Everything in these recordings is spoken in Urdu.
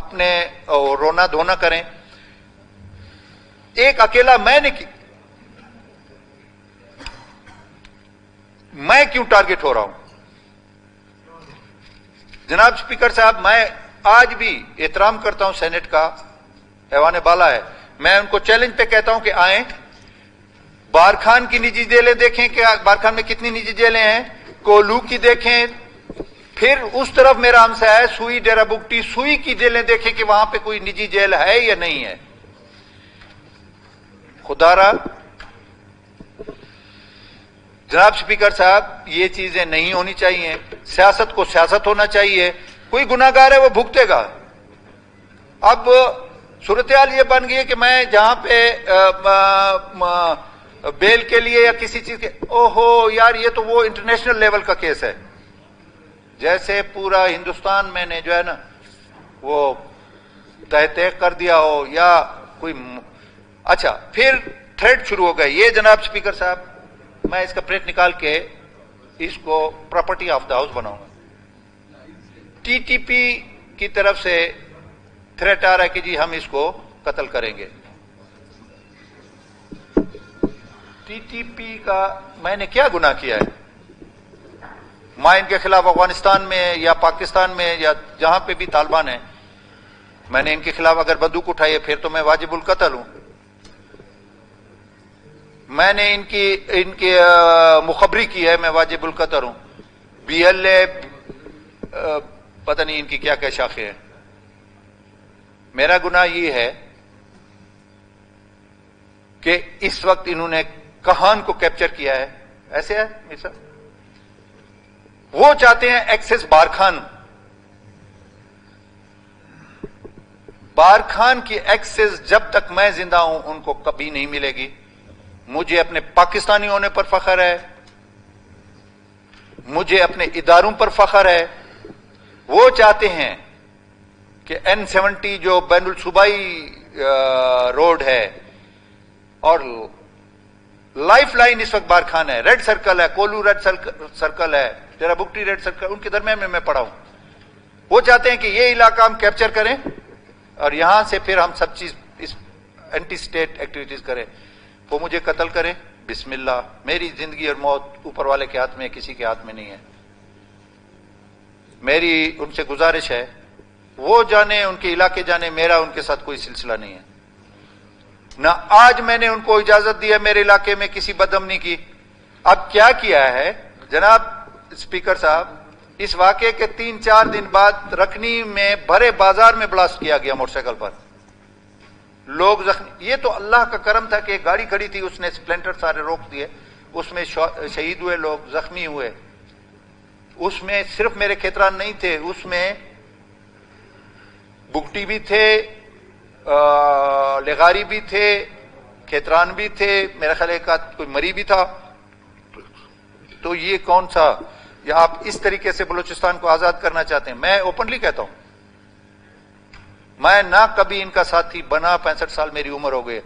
اپنے رونا دھونا کریں. ایک اکیلا میں کیوں ٹارگٹ ہو رہا ہوں؟ جناب اسپیکر صاحب، میں آج بھی احترام کرتا ہوں سینٹ کا، ایوان بالا ہے، میں ان کو چیلنج پہ کہتا ہوں کہ آئیں، بارکھان کی نجی جیلیں دیکھیں کہ بارکھان میں کتنی نجی جیلیں ہیں، کولو کی دیکھیں، پھر اس طرف میرا ہمسایہ ہے سوئی ڈیرا بگٹی، سوئی کی جیلیں دیکھیں کہ وہاں پہ کوئی نجی جیل ہے یا نہیں ہے. خدا را جناب اسپیکر صاحب، یہ چیزیں نہیں ہونی چاہیے. سیاست کو سیاست ہونا چاہیے. کوئی گناہگار ہے وہ بھگتے گا. اب صورتحال یہ بن گئی ہے کہ میں جہاں پہ بیل کے لیے یا کسی چیز کے، اوہو یار یہ تو وہ انٹرنیشنل لیول کا کیس ہے، جیسے پورا ہندوستان میں نے جو ہے نا وہ تحقیق کر دیا ہو یا کوئی. اچھا پھر تھریڈ شروع ہو گئے. یہ جناب اسپیکر صاحب، میں اس کا پرنٹ نکال کے اس کو پراپرٹی آف دا ہاؤس بناؤں گا. ٹی ٹی پی کی طرف سے تھریٹ آ رہا ہے کہ جی ہم اس کو قتل کریں گے. ٹی ٹی پی کا میں نے کیا گناہ کیا ہے؟ میں ان کے خلاف افغانستان میں یا پاکستان میں یا جہاں پہ بھی طالبان ہیں، میں نے ان کے خلاف اگر بندوق اٹھائی ہے پھر تو میں واجب القتل ہوں. میں نے ان کی مخبری کی ہے، میں واجب القتل ہوں. بی ایل اے پتہ نہیں ان کی کیا کیا شاخیں ہیں. میرا گناہ یہ ہے کہ اس وقت انہوں نے کہان کو کیپچر کیا ہے. ایسے ہے میر صاحب، وہ چاہتے ہیں ایکسس بارکھان. بارکھان کی ایکسس جب تک میں زندہ ہوں ان کو کبھی نہیں ملے گی. مجھے اپنے پاکستانی ہونے پر فخر ہے، مجھے اپنے اداروں پر فخر ہے. وہ چاہتے ہیں کہ N70 جو بین الصوبائی روڈ ہے اور لائف لائن اس وقت بارکھان ہے، ریڈ سرکل ہے، کولو ریڈ سرکل ہے، ڈیرا بگٹی ریڈ سرکل، ان کے درمیان میں پڑا ہوں. وہ چاہتے ہیں کہ یہ علاقہ ہم کیپچر کریں اور یہاں سے پھر ہم سب چیز اس اینٹی اسٹیٹ ایکٹیویٹیز کریں. وہ مجھے قتل کرے، بسم اللہ. میری زندگی اور موت اوپر والے کے ہاتھ میں، کسی کے ہاتھ میں نہیں ہے. میری ان سے گزارش ہے، وہ جانے، ان کے علاقے جانے، میرا ان کے ساتھ کوئی سلسلہ نہیں ہے. نہ آج میں نے ان کو اجازت دی ہے میرے علاقے میں کسی بدامنی کی. اب کیا کیا ہے جناب اسپیکر صاحب، اس واقعے کے 3-4 دن بعد رکھنی میں بھرے بازار میں بلاسٹ کیا گیا موٹر سائیکل پر، لوگ زخمی. یہ تو اللہ کا کرم تھا کہ ایک گاڑی کھڑی تھی، اس نے سپلنٹر سارے روک دیے، اس میں شہید ہوئے لوگ، زخمی ہوئے. اس میں صرف میرے کھیتران نہیں تھے، اس میں بگٹی بھی تھے، لغاری بھی تھے، کھیتران بھی تھے، میرا خیال ہے کوئی مری بھی تھا. تو یہ کون سا، یا آپ اس طریقے سے بلوچستان کو آزاد کرنا چاہتے ہیں؟ میں اوپنلی کہتا ہوں، میں نہ کبھی ان کا ساتھی بنا. 65 سال میری عمر ہو گئی.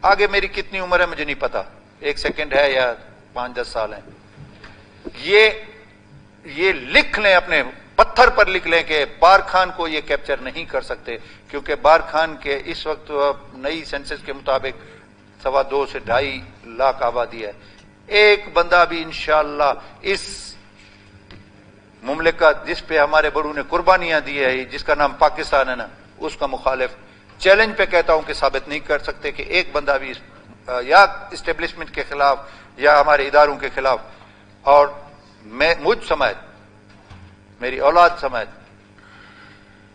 آگے میری کتنی عمر ہے مجھے نہیں پتا، 1 سیکنڈ ہے یا 5-10 سال ہیں. یہ لکھ لیں، اپنے پتھر پر لکھ لیں کہ بارکھان کو یہ کیپچر نہیں کر سکتے، کیونکہ بارکھان کے اس وقت نئی سینسس کے مطابق 2.25 سے 2.5 لاکھ آبادی ہے. ایک بندہ بھی انشاءاللہ اس مملکت جس پہ ہمارے بڑوں نے قربانیاں دی ہے، جس کا نام پاکستان ہے نا، اس کا مخالف چیلنج پہ کہتا ہوں کہ ثابت نہیں کر سکتے کہ ایک بندہ بھی یا اسٹیبلشمنٹ کے خلاف یا ہمارے اداروں کے خلاف، اور میں مجھ سمیت، میری اولاد سمیت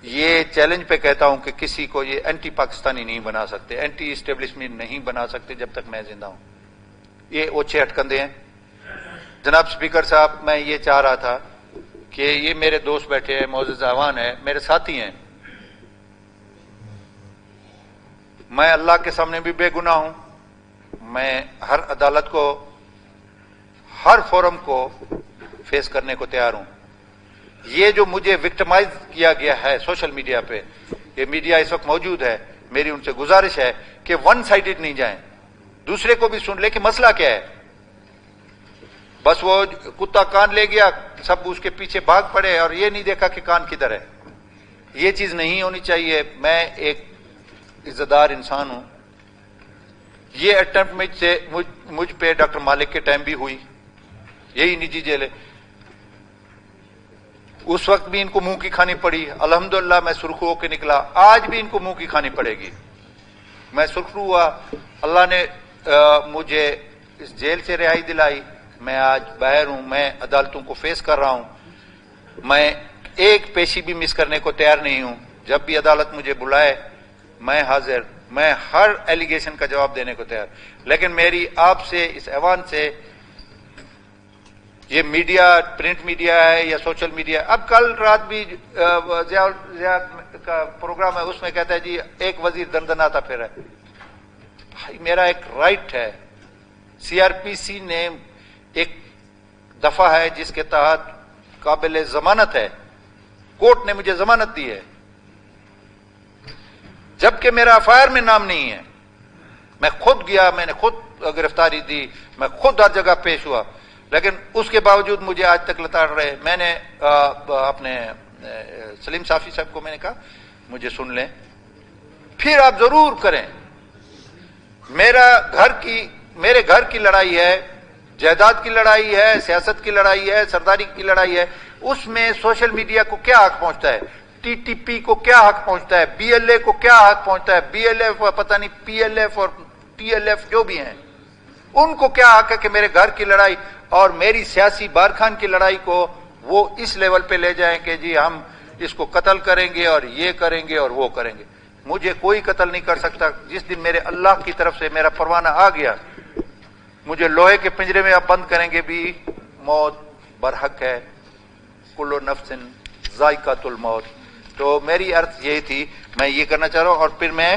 یہ چیلنج پہ کہتا ہوں کہ کسی کو یہ اینٹی پاکستانی نہیں بنا سکتے، اینٹی اسٹیبلشمنٹ نہیں بنا سکتے جب تک میں زندہ ہوں. یہ اوچھے اٹکندے ہیں. جناب اسپیکر صاحب، میں یہ چاہ رہا تھا کہ یہ میرے دوست بیٹھے ہیں، معزز اعوان ہیں، میرے ساتھی ہیں. میں اللہ کے سامنے بھی بے گناہ ہوں. میں ہر عدالت کو، ہر فورم کو فیس کرنے کو تیار ہوں. یہ جو مجھے وکٹمائز کیا گیا ہے سوشل میڈیا پہ، یہ میڈیا اس وقت موجود ہے، میری ان سے گزارش ہے کہ ون سائیڈڈ نہیں جائیں، دوسرے کو بھی سن لے کہ مسئلہ کیا ہے. بس وہ کتا کان لے گیا، سب اس کے پیچھے بھاگ پڑے اور یہ نہیں دیکھا کہ کان کدھر ہے. یہ چیز نہیں ہونی چاہیے. میں ایک عزت دار انسان ہوں. یہ اٹمپٹ مجھ پہ ڈاکٹر مالک کے ٹائم بھی ہوئی, یہی نجی جیل ہے. اس وقت بھی ان کو منہ کی کھانی پڑی. الحمدللہ میں سرخرو ہو کے نکلا. آج بھی ان کو منہ کی کھانی پڑے گی. میں سرخرو ہوا, اللہ نے مجھے اس جیل سے رہائی دلائی. میں آج باہر ہوں, میں عدالتوں کو فیس کر رہا ہوں. میں ایک پیشی بھی مس کرنے کو تیار نہیں ہوں. جب بھی عدالت مجھے بلائے میں حاضر, میں ہر ایلیگیشن کا جواب دینے کو تیار. لیکن میری آپ سے, اس ایوان سے, یہ میڈیا, پرنٹ میڈیا ہے یا سوشل میڈیا, اب کل رات بھی ضیاء کا پروگرام ہے, اس میں کہتا ہے جی ایک وزیر دندناتا پھر ہے. میرا ایک رائٹ ہے. سی آر پی سی نے ایک دفعہ ہے جس کے تحت قابل ضمانت ہے, کورٹ نے مجھے ضمانت دی ہے, جبکہ میرا ایف آئی آر میں نام نہیں ہے. میں خود گیا, میں نے خود گرفتاری دی, میں خود ہر جگہ پیش ہوا, لیکن اس کے باوجود مجھے آج تک لتاڑ رہے. میں نے اپنے سلیم صافی صاحب کو میں نے کہا مجھے سن لیں, پھر آپ ضرور کریں. میرے گھر کی لڑائی ہے, جائیداد کی لڑائی ہے, سیاست کی لڑائی ہے, سرداری کی لڑائی ہے. اس میں سوشل میڈیا کو کیا حق پہنچتا ہے, ٹی ٹی پی کو کیا حق پہنچتا ہے, بی ایل اے کو کیا حق پہنچتا ہے, بی ایل ایف پتہ نہیں پی ایل ایف اور ٹی ایل ایف جو بھی ہیں, ان کو کیا حق ہے کہ میرے گھر کی لڑائی اور میری سیاسی بارخان کی لڑائی کو وہ اس لیول پہ لے جائیں کہ جی ہم اس کو قتل کریں گے اور یہ کریں گے اور وہ کریں گے. مجھے کوئی قتل نہیں کر سکتا. جس دن میرے اللہ کی طرف سے میرا پروانہ آ گیا, مجھے لوہے کے پنجرے میں اب بند کریں گے بھی, موت برحق ہے, کل نفس ذائقۃ الموت. تو میری عرض یہی تھی, میں یہ کرنا چاہ رہا ہوں. اور پھر میں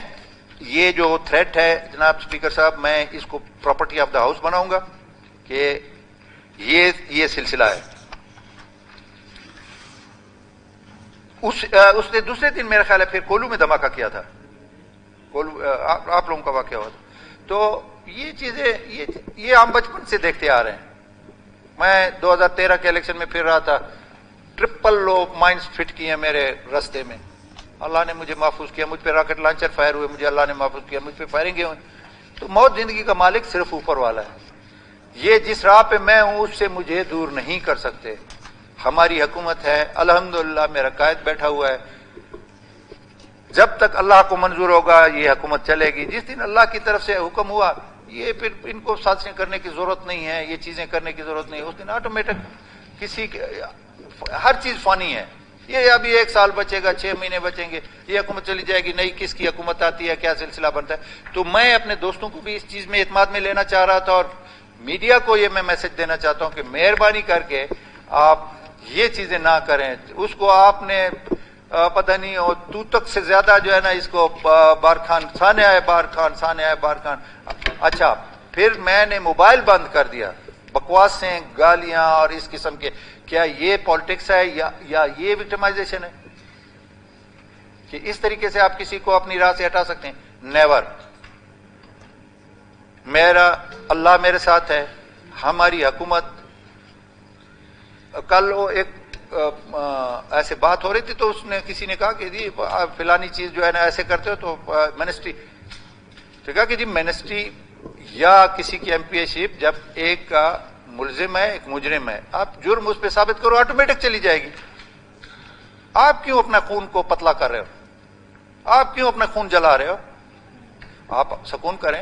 یہ جو تھریٹ ہے جناب اسپیکر صاحب, میں اس کو پراپرٹی آف دا ہاؤس بناؤں گا کہ یہ سلسلہ ہے. اس نے دوسرے دن میرا خیال ہے پھر کولو میں دھماکہ کیا تھا, آپ لوگوں کا واقعہ ہوا تھا. تو یہ چیزیں یہ ہم بچپن سے دیکھتے آ رہے ہیں. میں 2013 کے الیکشن میں پھر رہا تھا, ٹرپل لو مائنز فٹ کی ہیں میرے رستے میں. اللہ نے مجھے محفوظ کیا, مجھ پہ راکٹ لانچر فائر ہوئے, مجھے اللہ نے محفوظ کیا, مجھ پہ فائرنگیں ہوئی. تو موت زندگی کا مالک صرف اوپر والا ہے. یہ جس راہ پہ میں ہوں اس سے مجھے دور نہیں کر سکتے. ہماری حکومت ہے, الحمدللہ میرا قائد بیٹھا ہوا ہے. جب تک اللہ کو منظور ہوگا یہ حکومت چلے گی. جس دن اللہ کی طرف سے حکم ہوا, یہ پھر ان کو سازشیں کرنے کی ضرورت نہیں ہے, یہ چیزیں کرنے کی ضرورت نہیں ہے. اس دن آٹومیٹک ہر چیز فانی ہے. یہ ابھی 1 سال بچے گا, 6 مہینے بچیں گے, یہ حکومت چلی جائے گی, نئی کس کی حکومت آتی ہے, کیا سلسلہ بنتا ہے. تو میں اپنے دوستوں کو بھی اس چیز میں اعتماد میں لینا چاہ رہا تھا, اور میڈیا کو یہ میں میسج دینا چاہتا ہوں کہ مہربانی کر کے آپ یہ چیزیں نہ کریں. اس کو آپ نے پتہ نہیں تو تک سے زیادہ جو ہے نا اس کو بارخان سانحہ بارخان. اچھا, پھر میں نے موبائل بند کر دیا. بکواسیں, گالیاں اور اس قسم کے, کیا یہ پالیٹکس ہے یا یہ وکٹمائزیشن ہے کہ اس طریقے سے آپ کسی کو اپنی راہ سے ہٹا سکتے ہیں؟ نیور. اللہ میرے ساتھ ہے. ہماری حکومت, کل وہ ایک ایسے بات ہو رہی تھی تو اس نے کسی نے کہا کہ جی فلانی چیز جو ہے نا ایسے کرتے ہو تو منسٹری, تو کہا کہ جی منسٹری یا کسی کی ایم پی اے شپ جب ایک کا ملزم ہے ایک مجرم ہے, آپ جرم اس پہ ثابت کرو, آٹومیٹک چلی جائے گی. آپ کیوں اپنا خون کو پتلا کر رہے ہو, آپ کیوں اپنا خون جلا رہے ہو؟ آپ سکون کریں,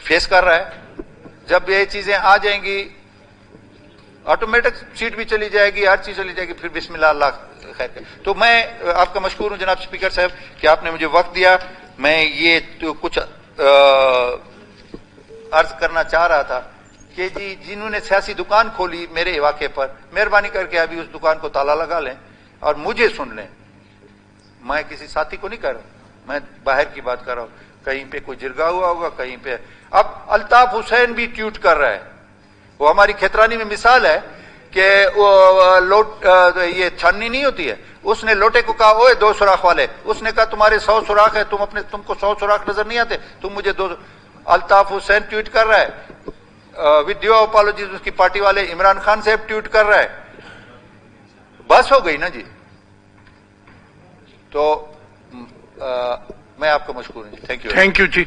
فیس کر رہا ہے. جب یہ چیزیں آ جائیں گی آٹومیٹک سیٹ بھی چلی جائے گی, ہر چیز چلی جائے گی, پھر بسم اللہ اللہ خیر کرے. تو میں آپ کا مشکور ہوں جناب اسپیکر صاحب کہ آپ نے مجھے وقت دیا. میں یہ تو کچھ عرض کرنا چاہ رہا تھا کہ جی جنہوں نے سیاسی دکان کھولی میرے واقعے پر, مہربانی کر کے ابھی اس دکان کو تالا لگا لیں اور مجھے سن لیں. میں کسی ساتھی کو نہیں کر رہا, میں باہر کی بات کر رہا ہوں. کہیں پہ کوئی جرگا ہوا ہوگا, کہیں پہ. اب الطاف حسین بھی ٹویٹ کر رہا ہے, وہ ہماری کھیترانی میں مثال ہے کہ یہ چھاننی نہیں ہوتی ہے, اس نے لوٹے کو کہا اوے 2 سوراخ والے, اس نے کہا تمہارے 100 سوراخ ہے, تم کو 100 سوراخ نظر نہیں آتے, تم مجھے 2. الطاف حسین ٹویٹ کر رہا ہے ود ڈیو اپالوجیز, اس کی پارٹی والے عمران خان صاحب ٹویٹ کر رہا ہے. بس ہو گئی نا جی, تو میں آپ کا مشکور ہوں جی. Thank you. Thank you G.